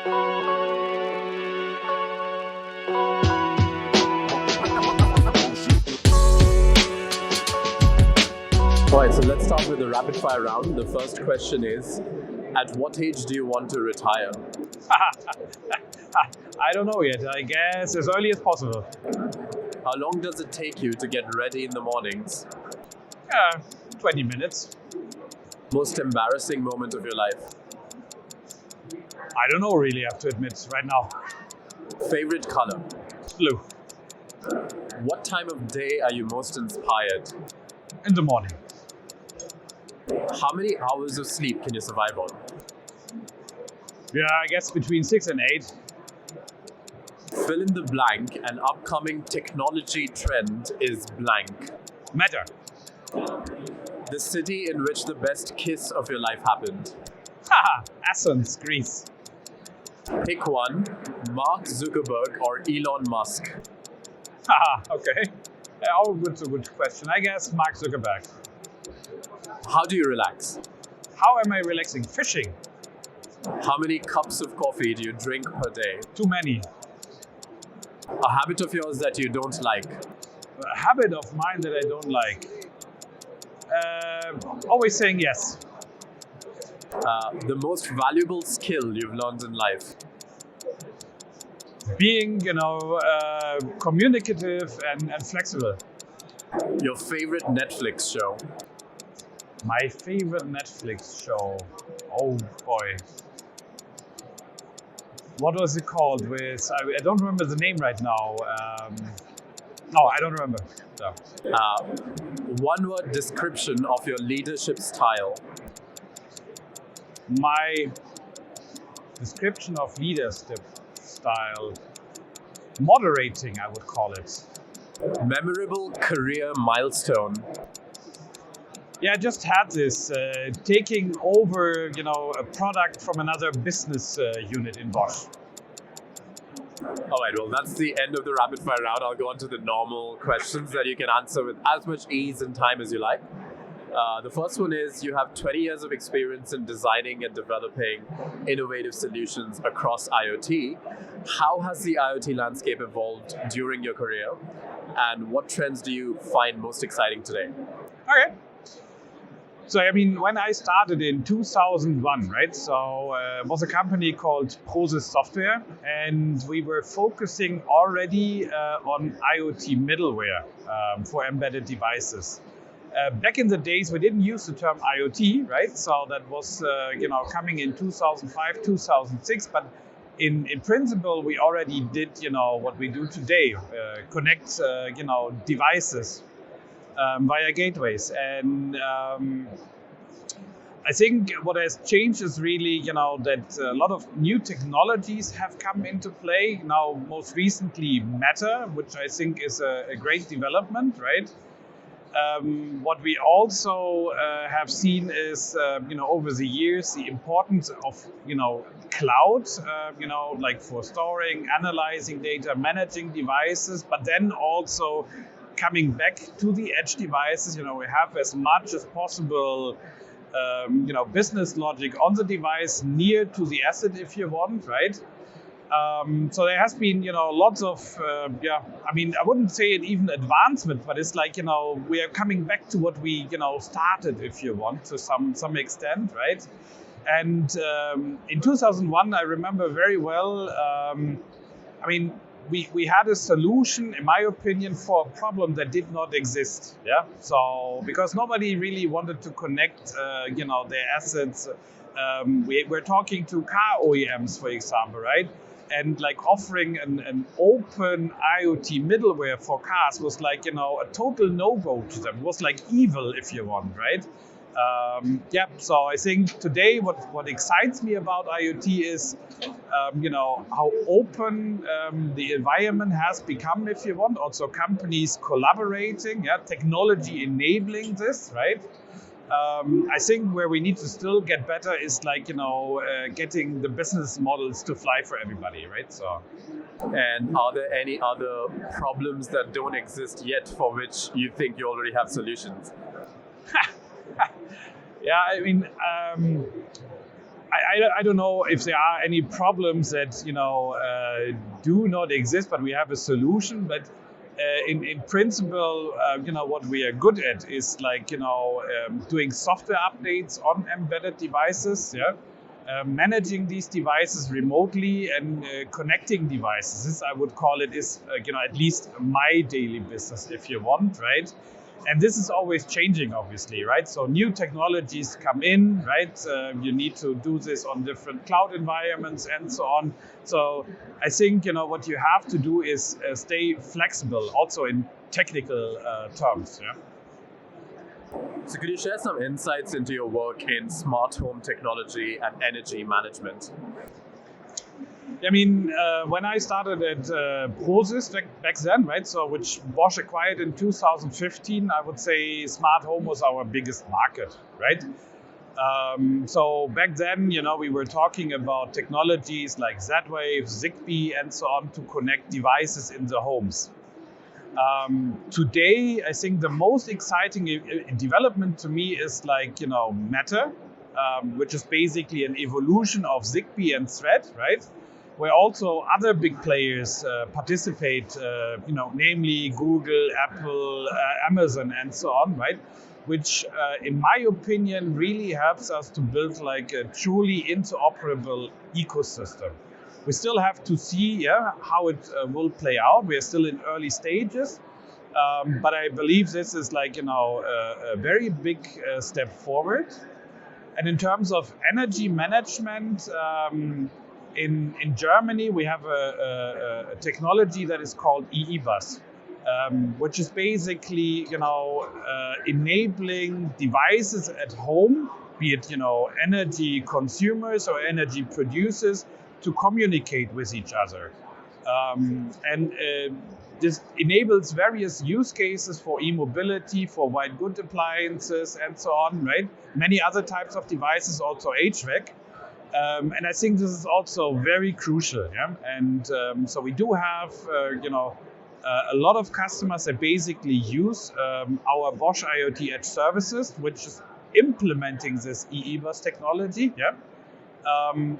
All right, so let's start with the rapid fire round. The first question is, at what age do you want to retire? I don't know yet. I guess as early as possible. How long does it take you to get ready in the mornings? 20 minutes. Most embarrassing moment of your life? I don't know really, I have to admit, right now. Favorite color? Blue. What time of day are you most inspired? In the morning. How many hours of sleep can you survive on? Yeah, I guess between 6 and 8. Fill in the blank. An upcoming technology trend is blank. Matter. The city in which the best kiss of your life happened. Haha, Athens, Greece. Pick one, Mark Zuckerberg or Elon Musk. Haha, okay. Oh, good question. I guess Mark Zuckerberg. How do you relax? How am I relaxing? Fishing. How many cups of coffee do you drink per day? Too many. A habit of yours that you don't like? A habit of mine that I don't like. Always saying yes. The most valuable skill you've learned in life? Being, communicative and flexible. Your favorite Netflix show? My favorite Netflix show. Oh boy. What was it called? I don't remember the name right now. No, I don't remember. So. One word description of your leadership style? My description of leadership style, moderating, I would call it. Memorable career milestone? Yeah, I just had this, taking over, a product from another business unit in Bosch. All right, well, that's the end of the rapid fire round. I'll go on to the normal questions that you can answer with as much ease and time as you like. The first one is, you have 20 years of experience in designing and developing innovative solutions across IoT. How has the IoT landscape evolved during your career? And what trends do you find most exciting today? Okay. So, when I started in 2001, right? So, it was a company called Bosch Software, and we were focusing already on IoT middleware for embedded devices. Back in the days, we didn't use the term IoT, right? So that was, coming in 2005, 2006. But in principle, we already did, what we do today, connect, devices via gateways. And I think what has changed is really, that a lot of new technologies have come into play. Now, most recently, Matter, which I think is a great development, right? What we also have seen is, over the years, the importance of, cloud, like for storing, analyzing data, managing devices, but then also coming back to the edge devices. We have as much as possible, business logic on the device near to the asset if you want, right? So there has been, lots of, I wouldn't say it even advancement, but it's like, we are coming back to what we, started, if you want, to some extent, right? And in 2001, I remember very well, we had a solution, in my opinion, for a problem that did not exist. Yeah. So because nobody really wanted to connect, their assets. We're talking to car OEMs, for example, right? And like offering an open IoT middleware for cars was like, a total no-go to them. It was like evil, if you want, right? So I think today what excites me about IoT is, how open the environment has become, if you want. Also companies collaborating, technology enabling this, right? I think where we need to still get better is like, getting the business models to fly for everybody, right? So. And are there any other problems that don't exist yet for which you think you already have solutions? Yeah, I don't know if there are any problems that do not exist, but we have a solution. But in principle, what we are good at is doing software updates on embedded devices. Yeah. Managing these devices remotely and connecting devices. This, I would call it, is at least my daily business, if you want, right? And this is always changing, obviously, right? So new technologies come in, right? You need to do this on different cloud environments and so on. So I think what you have to do is stay flexible, also in technical terms. Yeah. So could you share some insights into your work in smart home technology and energy management? I mean, when I started at Prozis back then, right, so which Bosch acquired in 2015, I would say smart home was our biggest market, right? So back then, we were talking about technologies like Z-Wave, Zigbee, and so on to connect devices in the homes. Today, I think the most exciting development to me is Matter, which is basically an evolution of Zigbee and Thread, right? Where also other big players participate, namely Google, Apple, Amazon, and so on, right? Which, in my opinion, really helps us to build a truly interoperable ecosystem. We still have to see how it will play out. We are still in early stages, but I believe this is a very big step forward. And in terms of energy management, in Germany we have a technology that is called EEBus, which is basically enabling devices at home, be it energy consumers or energy producers, to communicate with each other. This enables various use cases for e-mobility, for white good appliances, and so on, right? Many other types of devices, also HVAC. And I think this is also very crucial. Yeah? And so we do have, a lot of customers that basically use our Bosch IoT Edge services, which is implementing this EEBus technology. Yeah?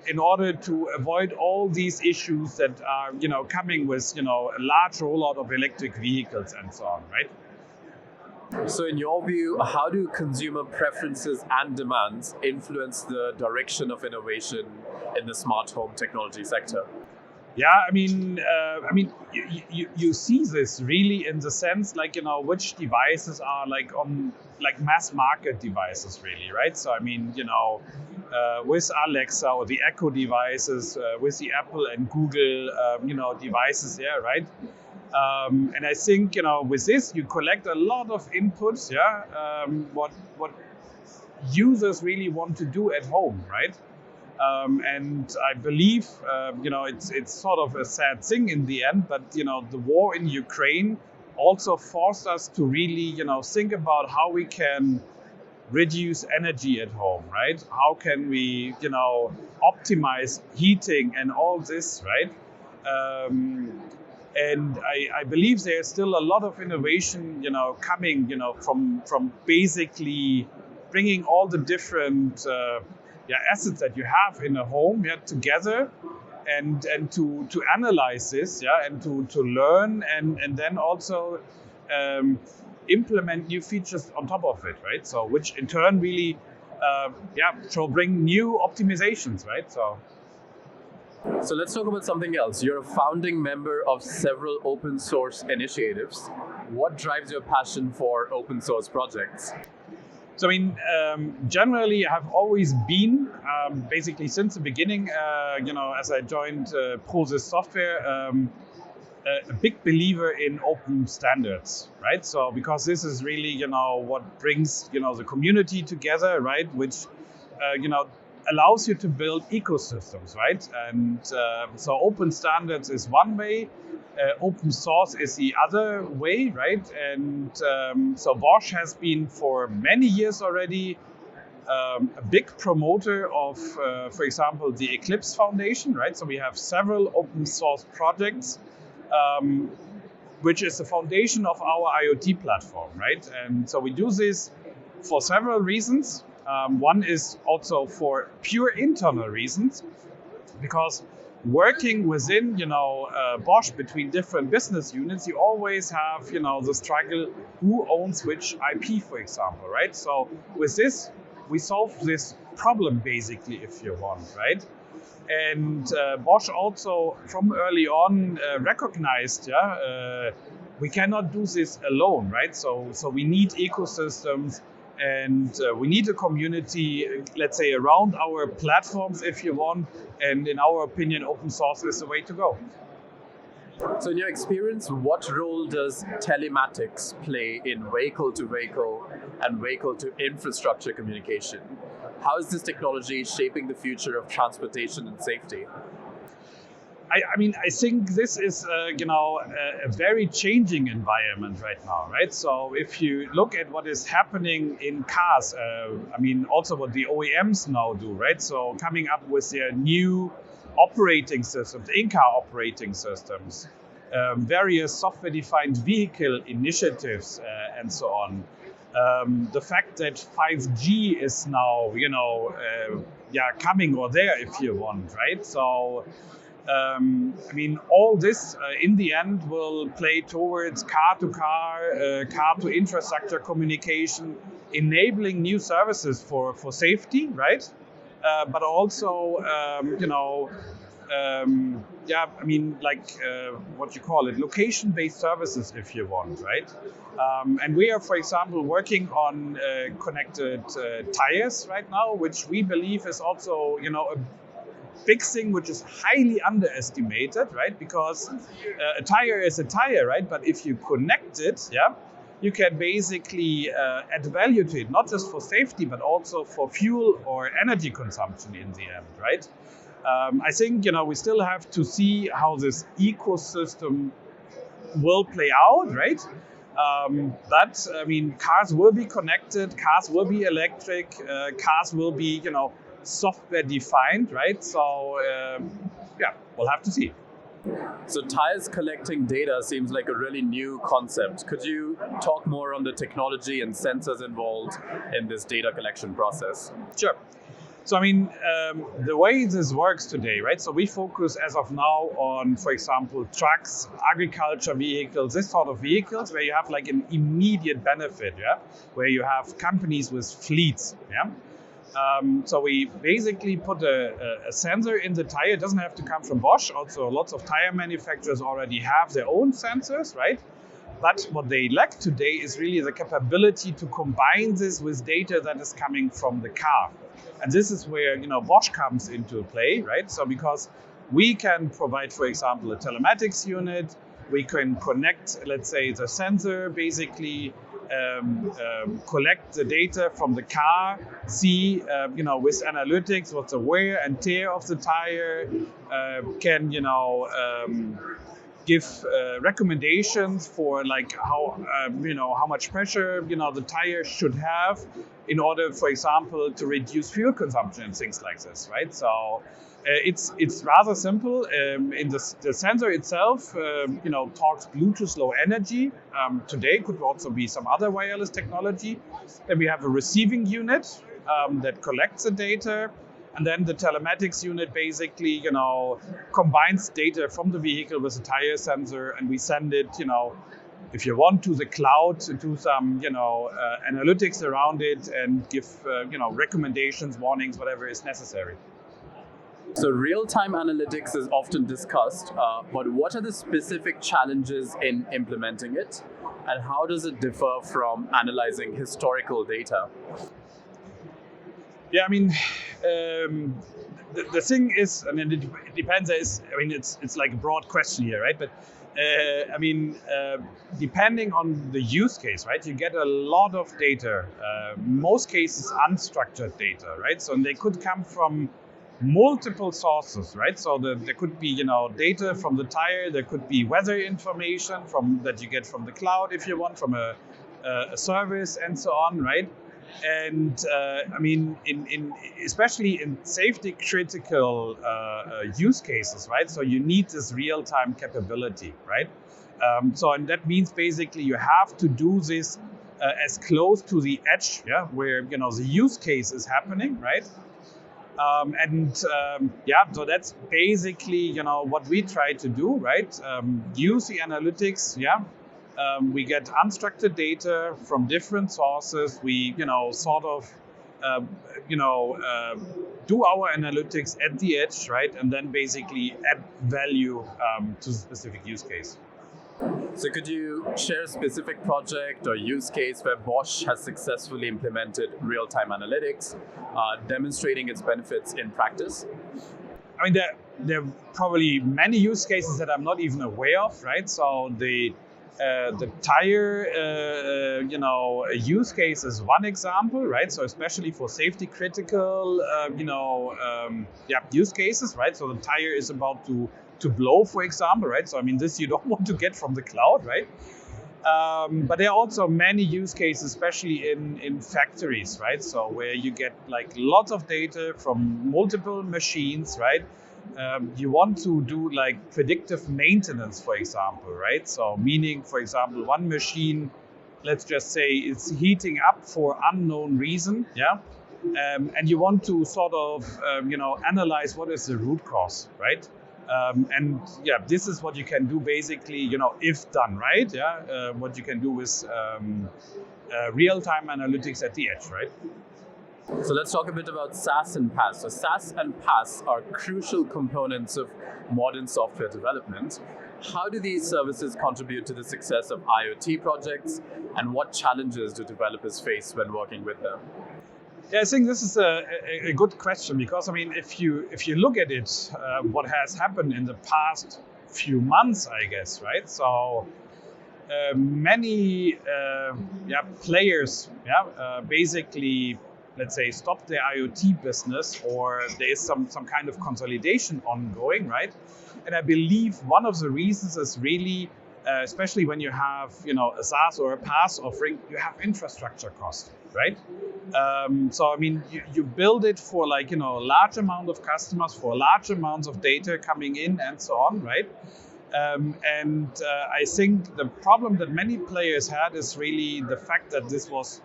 In order to avoid all these issues that are, coming with, a large rollout of electric vehicles and so on, right? So in your view, how do consumer preferences and demands influence the direction of innovation in the smart home technology sector? Yeah, I mean, you see this really in the sense, which devices are on mass market devices, really, right? So I mean, with Alexa or the Echo devices, with the Apple and Google, devices there, right? And I think, with this, you collect a lot of inputs, yeah, what users really want to do at home, right? And I believe, it's sort of a sad thing in the end, but, the war in Ukraine also forced us to really, think about how we can reduce energy at home, right? How can we, optimize heating and all this, right? And I believe there's still a lot of innovation, coming, from basically bringing all the different assets that you have in a home together, and to analyze this, and to learn, and then also implement new features on top of it, right? So which in turn really shall bring new optimizations, right? So let's talk about something else. You're a founding member of several open source initiatives. What drives your passion for open source projects? So I mean, generally, I've always been, basically since the beginning, as I joined Prozis Software, a big believer in open standards, right? So because this is really, what brings, the community together, right? Which, allows you to build ecosystems, right? And so open standards is one way. Open source is the other way, right? And so Bosch has been for many years already a big promoter of, for example, the Eclipse Foundation, right? So we have several open source projects, which is the foundation of our IoT platform, right? And so we do this for several reasons. One is also for pure internal reasons, because working within, Bosch between different business units, you always have, the struggle who owns which IP, for example, right? So with this, we solve this problem basically, if you want, right? And Bosch also from early on recognized, we cannot do this alone, right? So we need ecosystems, and we need a community, let's say, around our platforms, if you want. And in our opinion, open source is the way to go. So in your experience, what role does telematics play in vehicle-to-vehicle and vehicle-to-infrastructure communication? How is this technology shaping the future of transportation and safety? I think this is, a very changing environment right now, right? So if you look at what is happening in cars, also what the OEMs now do, right? So coming up with their new operating systems, in-car operating systems, various software-defined vehicle initiatives, and so on. The fact that 5G is now, coming or there, if you want, right? So. All this in the end will play towards car-to-car, car-to-infrastructure communication, enabling new services for safety, right? But also, what you call it, location-based services, if you want, right? And we are, for example, working on connected tires right now, which we believe is also, a big thing which is highly underestimated, right? Because a tire is a tire, right? But if you connect it, you can basically add value to it, not just for safety, but also for fuel or energy consumption in the end, right? I think, we still have to see how this ecosystem will play out, right? But cars will be connected, cars will be electric, cars will be, software defined, right? So we'll have to see. So tires collecting data seems like a really new concept. Could you talk more on the technology and sensors involved in this data collection process? Sure. So the way this works today, right? So we focus as of now on, for example, trucks, agriculture vehicles, this sort of vehicles where you have like an immediate benefit, where you have companies with fleets, So we basically put a sensor in the tire. It doesn't have to come from Bosch. Also, lots of tire manufacturers already have their own sensors, right? But what they lack today is really the capability to combine this with data that is coming from the car. And this is where, Bosch comes into play, right? So because we can provide, for example, a telematics unit, we can connect, let's say, the sensor basically, collect the data from the car, see, with analytics, what's the wear and tear of the tire, can, give recommendations for like how much pressure, the tire should have in order, for example, to reduce fuel consumption and things like this, right? So it's rather simple. In the sensor itself, talks Bluetooth Low Energy. Today could also be some other wireless technology. Then we have a receiving unit that collects the data, and then the telematics unit basically, combines data from the vehicle with the tire sensor, and we send it, if you want, to the cloud to do some, analytics around it and give, recommendations, warnings, whatever is necessary. So real-time analytics is often discussed, but what are the specific challenges in implementing it? And how does it differ from analyzing historical data? Yeah, the thing is, it depends. It's like a broad question here, right? But depending on the use case, right, you get a lot of data. Most cases, unstructured data, right? So they could come from multiple sources, right? So there could be, data from the tire. There could be weather information that you get from the cloud, if you want, from a service, and so on, right? And especially in safety critical use cases, right? So you need this real-time capability, right? And that means basically you have to do this as close to the edge, yeah, where the use case is happening, right? So that's basically what we try to do, right? Use the analytics, yeah. We get unstructured data from different sources. We sort of do our analytics at the edge, right, and then basically add value to the specific use case. So could you share a specific project or use case where Bosch has successfully implemented real-time analytics, demonstrating its benefits in practice? I mean, there are probably many use cases that I'm not even aware of, right? So the tire, use case is one example, right? So especially for safety critical, use cases, right? So the tire is about to blow, for example, right? So I mean, this you don't want to get from the cloud, right? But there are also many use cases, especially in factories, right? So where you get like lots of data from multiple machines, right? You want to do like predictive maintenance, for example, right? So meaning, for example, one machine, let's just say, is heating up for unknown reason, yeah? And you want to sort of, analyze what is the root cause, right? This is what you can do basically, if done right, yeah, what you can do with real-time analytics at the edge, right? So let's talk a bit about SaaS and PaaS. So SaaS and PaaS are crucial components of modern software development. How do these services contribute to the success of IoT projects, and what challenges do developers face when working with them? Yeah, I think this is a good question, because I mean, if you look at it, what has happened in the past few months, I guess, right? So many players, basically, let's say, stop their IoT business, or there is some kind of consolidation ongoing, right? And I believe one of the reasons is really, especially when you have a SaaS or a PaaS offering, you have infrastructure cost, right? So I mean, you build it for like a large amount of customers, for large amounts of data coming in, and so on, right? I think the problem that many players had is really the fact that this was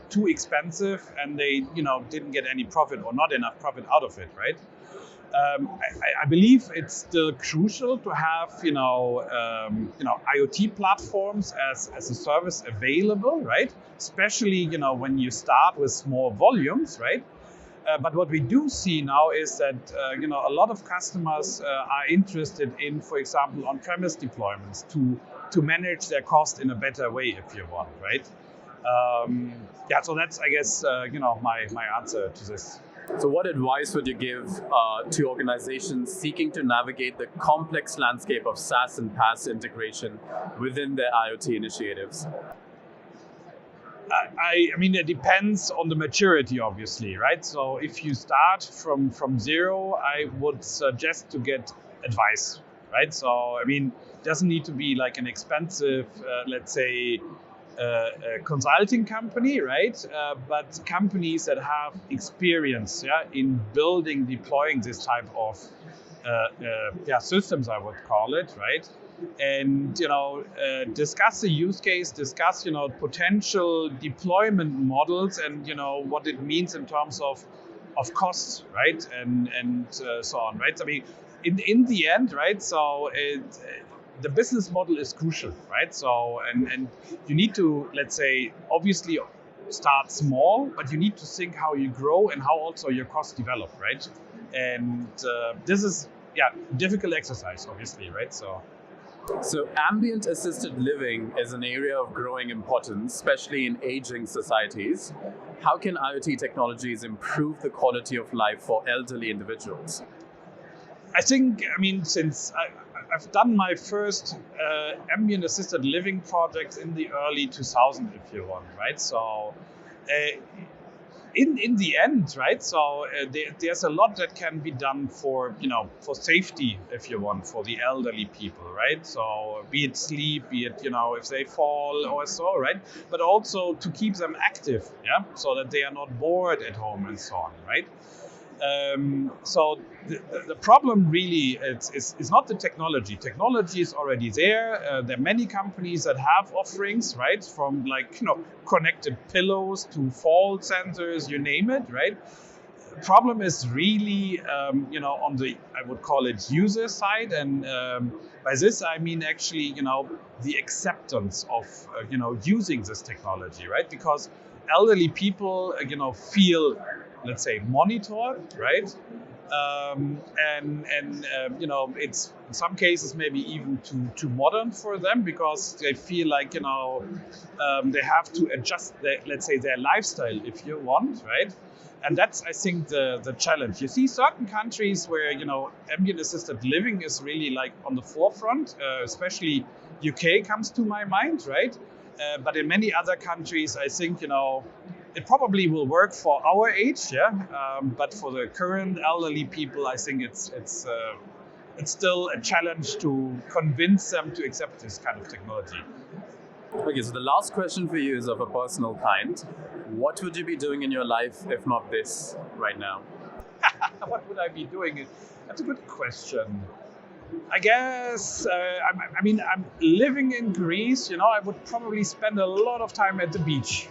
too expensive, and they didn't get any profit, or not enough profit out of it, right? I believe it's still crucial to have IoT platforms as a service available, right? Especially when you start with small volumes, right? But what we do see now is that a lot of customers are interested in, for example, on-premise deployments to manage their cost in a better way, if you want, right? So that's, I guess, my answer to this. So what advice would you give to organizations seeking to navigate the complex landscape of SaaS and PaaS integration within their IoT initiatives? I mean, it depends on the maturity, obviously, right? So if you start from zero, I would suggest to get advice, right? So, I mean, it doesn't need to be like an expensive, let's say, a consulting company, right? But companies that have experience, in building, deploying this type of systems, I would call it, right? And discuss the use case, discuss potential deployment models, and what it means in terms of costs, right? And so on, right? I mean, in the end, right? So the business model is crucial, right? So and you need to, let's say, obviously start small, but you need to think how you grow and how also your costs develop, right? And this is difficult exercise, obviously, right? So ambient assisted living is an area of growing importance, especially in aging societies. How can IoT technologies improve the quality of life for elderly individuals? I think, I mean, since I've done my first ambient assisted living projects in the early 2000s, if you want, right? So in the end, right? So there's a lot that can be done for safety, if you want, for the elderly people, right? So be it sleep, be it if they fall or so, right? But also to keep them active, so that they are not bored at home and so on, right? So the problem really is not the technology. Technology is already there. There are many companies that have offerings, right? From connected pillows to fall sensors, you name it, right? The problem is really, on the, I would call it user side. And by this, I mean actually, the acceptance of, using this technology, right? Because elderly people, feel, let's say, monitored, right? It's in some cases maybe even too modern for them because they feel like they have to adjust let's say their lifestyle if you want, right? And that's, I think, the challenge. You see certain countries where ambient assisted living is really like on the forefront, especially UK comes to my mind, right? But in many other countries, I think it probably will work for our age, yeah. But for the current elderly people, I think it's still a challenge to convince them to accept this kind of technology. Okay, so the last question for you is of a personal kind. What would you be doing in your life if not this right now? What would I be doing? That's a good question. I guess, I'm living in Greece, I would probably spend a lot of time at the beach.